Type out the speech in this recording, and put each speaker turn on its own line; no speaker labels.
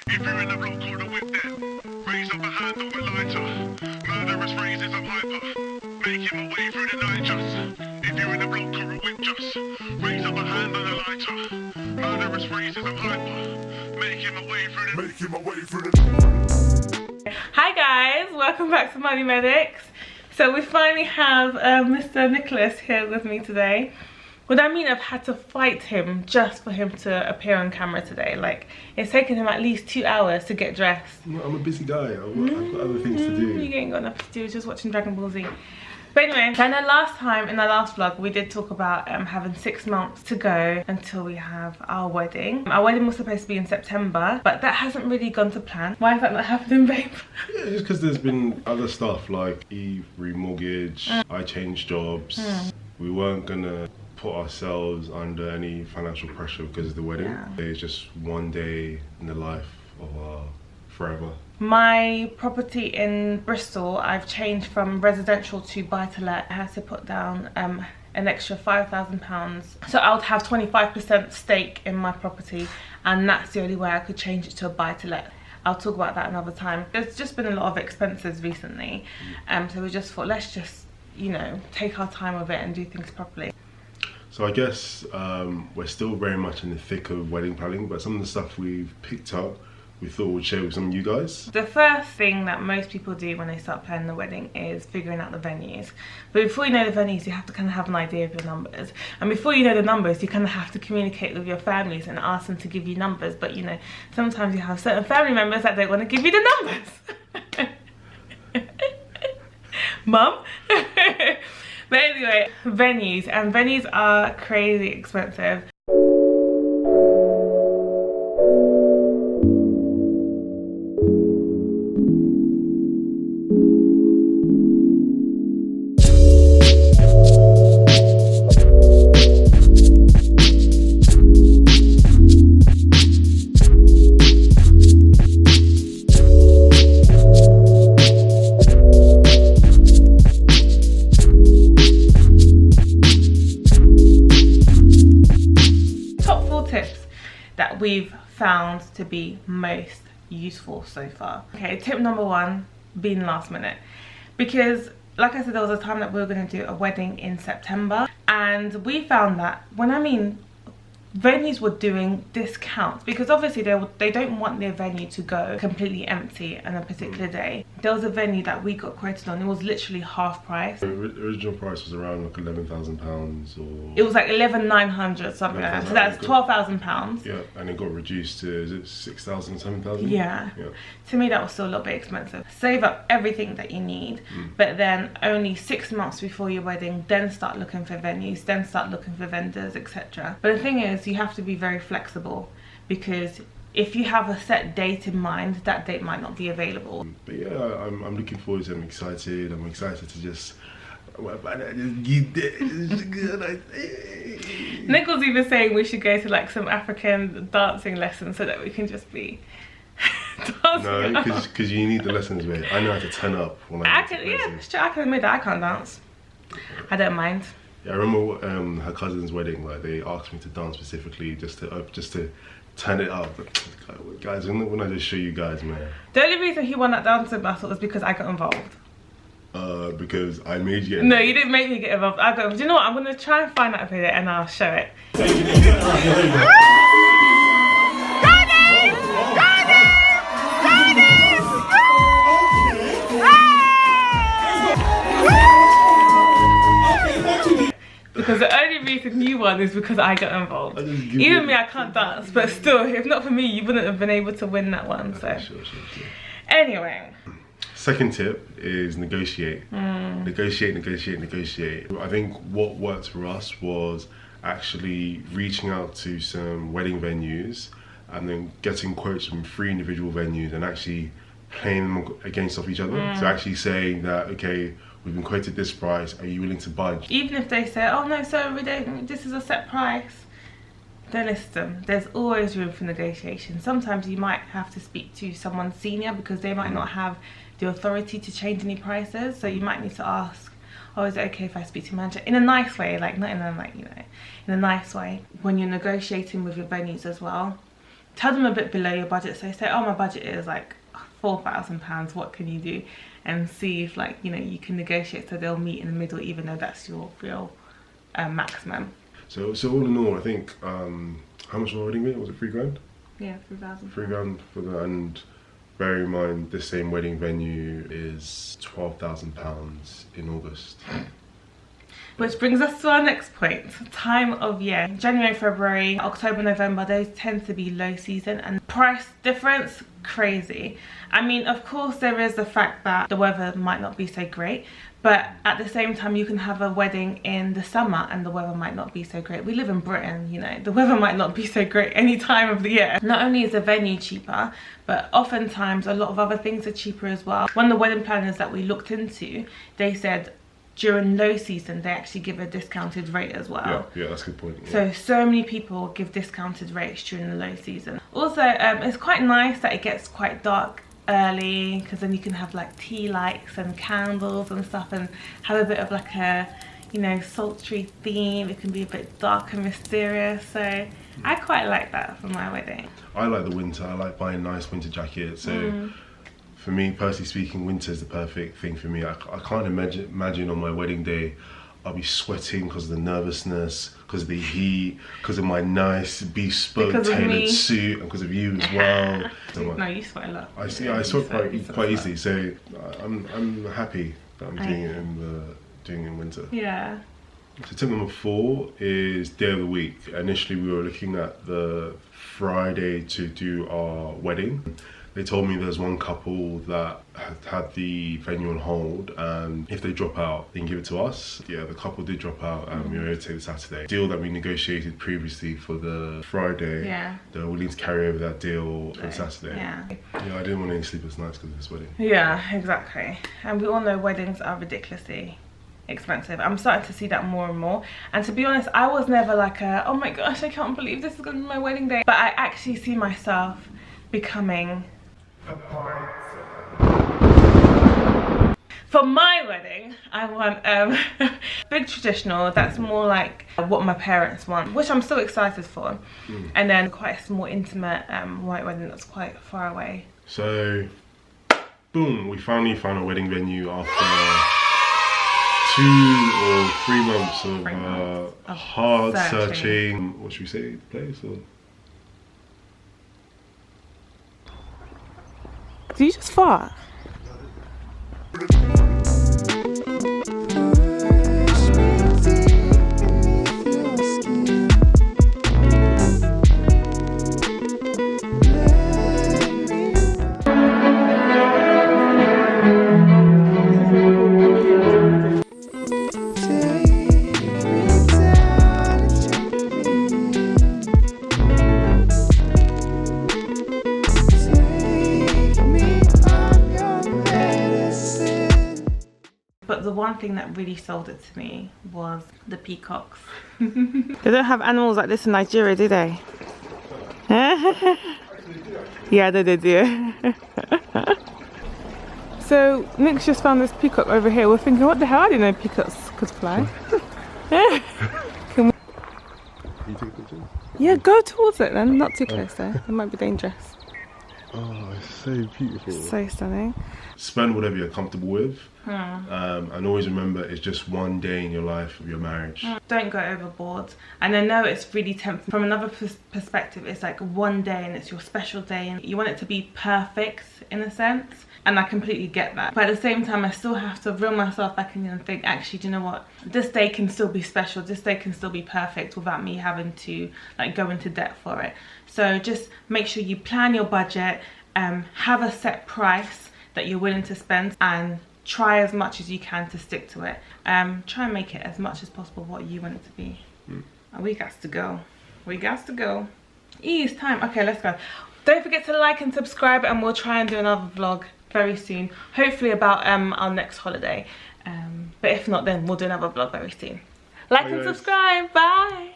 If you're in the block, call the whip then. Raise up a hand or a lighter. Murderous phrases, I'm hyper. Making my way through the night just. If you're in the block, call a whip just. Raise up a hand or a lighter. Murderous phrases, I'm hyper. Making my way through the.
Hi guys, welcome back to Money Medics. So we finally have Mr. Nicholas here with me today. What I mean, I've had to fight him just for him to appear on camera today. Like, it's taken him at least 2 hours to get dressed.
I'm a busy guy. I've got other things to do.
You ain't got enough to do, just watching Dragon Ball Z. But anyway, I know last time, in the last vlog, we did talk about having 6 months to go until we have our wedding. Our wedding was supposed to be in September, but that hasn't really gone to plan. Why is that not happening, babe?
Yeah, just because there's been other stuff like Eve remortgage, I changed jobs. We weren't gonna put ourselves under any financial pressure because of the wedding.
Yeah.
It's just one day in the life of our forever.
My property in Bristol, I've changed from residential to buy-to-let. I had to put down an extra £5,000. So I would have 25% stake in my property, and that's the only way I could change it to a buy-to-let. I'll talk about that another time. There's just been a lot of expenses recently, so we just thought, let's just, you know, take our time with it and do things properly.
So I guess we're still very much in the thick of wedding planning, but some of the stuff we've picked up we thought we'd share with some of you guys.
The first thing that most people do when they start planning the wedding is figuring out the venues. But before you know the venues, you have to kind of have an idea of your numbers. And before you know the numbers, you kind of have to communicate with your families and ask them to give you numbers. But you know, sometimes you have certain family members that don't want to give you the numbers. Mum? But anyway, venues. And venues are crazy expensive. That we've found to be most useful so far. Okay, tip number one, being last minute. Because like I said, there was a time that we were going to do a wedding in September, and we found that venues were doing discounts, because obviously they don't want their venue to go completely empty on a particular day. There was a venue that we got quoted on, it was literally half price.
The original price was around like £11,000 or...
It was like 11,900 something like that, so that's £12,000.
Yeah, and it got reduced to, is it 6,000, 7,000?
Yeah. To me that was still a little bit expensive. Save up everything that you need, but then only 6 months before your wedding, then start looking for venues, then start looking for vendors, etc. But the thing is, you have to be very flexible, because if you have a set date in mind, that date might not be available.
But yeah, I'm looking forward to it. I'm excited to just...
Nick was even saying we should go to like some African dancing lessons so that we can just be dancing.
No, because you need the lessons, mate. I know how to turn up when
I can, yeah, it's true, I can admit that I can't dance. I don't mind.
Yeah, I remember her cousin's wedding, like they asked me to dance specifically just to turn it up. But guys, when I just show you guys, man.
The only reason he won that dancing battle was because I got involved.
Because I made you.
No, you didn't make me get involved. I got. Do you know what? I'm gonna try and find that video and I'll show it. Because the only reason you won is because I got involved. Even me, I can't dance, but still, if not for me, you wouldn't have been able to win that one. So,
sure.
Anyway.
Second tip is negotiate. Negotiate. I think what worked for us was actually reaching out to some wedding venues and then getting quotes from 3 individual venues and actually playing them against off each other. So actually saying that, okay, we've been quoted this price, are you willing to budge?
Even if they say, oh no, so we don't, this is a set price, then listen, there's always room for negotiation. Sometimes you might have to speak to someone senior because they might not have the authority to change any prices, so you might need to ask, oh, is it okay if I speak to manager? In a nice way, like not in a, like, you know, in a nice way. When you're negotiating with your venues as well, tell them a bit below your budget. So say, oh, my budget is like £4,000, what can you do? And see if, like, you know, you can negotiate so they'll meet in the middle, even though that's your real maximum.
So all in all, I think, how much was our wedding venue? Was it £3,000?
Yeah, 3,000.
£3,000 for that. And bear in mind, this same wedding venue is £12,000 in August.
Which brings us to our next point, time of year. January, February, October, November, those tend to be low season, and price difference, crazy. I mean, of course there is the fact that the weather might not be so great, but at the same time you can have a wedding in the summer and the weather might not be so great. We live in Britain, you know, the weather might not be so great any time of the year. Not only is the venue cheaper, but oftentimes a lot of other things are cheaper as well. One of the wedding planners that we looked into, they said during low season they actually give a discounted rate as well.
Yeah, that's a good point. Yeah.
So many people give discounted rates during the low season. Also, it's quite nice that it gets quite dark early, because then you can have like tea lights and candles and stuff and have a bit of like a, you know, sultry theme. It can be a bit dark and mysterious, so I quite like that for my wedding.
I like the winter. I like buying nice winter jackets. So for me, personally speaking, winter is the perfect thing for me. I can't imagine on my wedding day I'll be sweating because of the nervousness, because of the heat, because of my nice bespoke tailored suit, and because of you as well.
No, you sweat a lot.
I sweat quite easily, so I'm happy that I'm doing it in winter.
Yeah.
So tip number 4 is day of the week. Initially we were looking at the Friday to do our wedding. They told me there's one couple that had the venue on hold, and if they drop out, they can give it to us. Yeah, the couple did drop out, and we were able to take the Saturday. Deal that we negotiated previously for the Friday, they were willing to carry over that deal for the Saturday. Yeah, I didn't want any sleepless nights because of this wedding.
Yeah, exactly. And we all know weddings are ridiculously expensive. I'm starting to see that more and more, and to be honest, I was never like a, oh my gosh, I can't believe this is gonna be my wedding day, but I actually see myself becoming for my wedding. I want big traditional, that's more like what my parents want, which I'm so excited for, and then quite a small intimate white wedding that's quite far away. So
boom, we finally found a wedding venue after 2 or 3 months of hard searching. What should we say, place or?
Do you just fart? But the one thing that really sold it to me was the peacocks. They don't have animals like this in Nigeria, do they? Yeah, they do. So Nick's just found this peacock over here. We're thinking, what the hell? I didn't know peacocks could fly. Can we...
you take pictures?
Yeah, go towards it then. Not too close though. It might be dangerous.
Oh, it's so beautiful.
So stunning.
Spend whatever you're comfortable with, and always remember it's just one day in your life of your marriage.
Don't go overboard. And I know it's really tempting. From another perspective, it's like one day and it's your special day and you want it to be perfect in a sense. And I completely get that. But at the same time, I still have to reel myself back in and think, actually, do you know what? This day can still be special. This day can still be perfect without me having to like go into debt for it. So just make sure you plan your budget, have a set price that you're willing to spend, and try as much as you can to stick to it. Try and make it as much as possible what you want it to be. And we got to go. We got to go. It's time. Okay, let's go. Don't forget to like and subscribe, and we'll try and do another vlog very soon, hopefully about our next holiday, but if not, then we'll do another vlog very soon. Like and subscribe. Bye.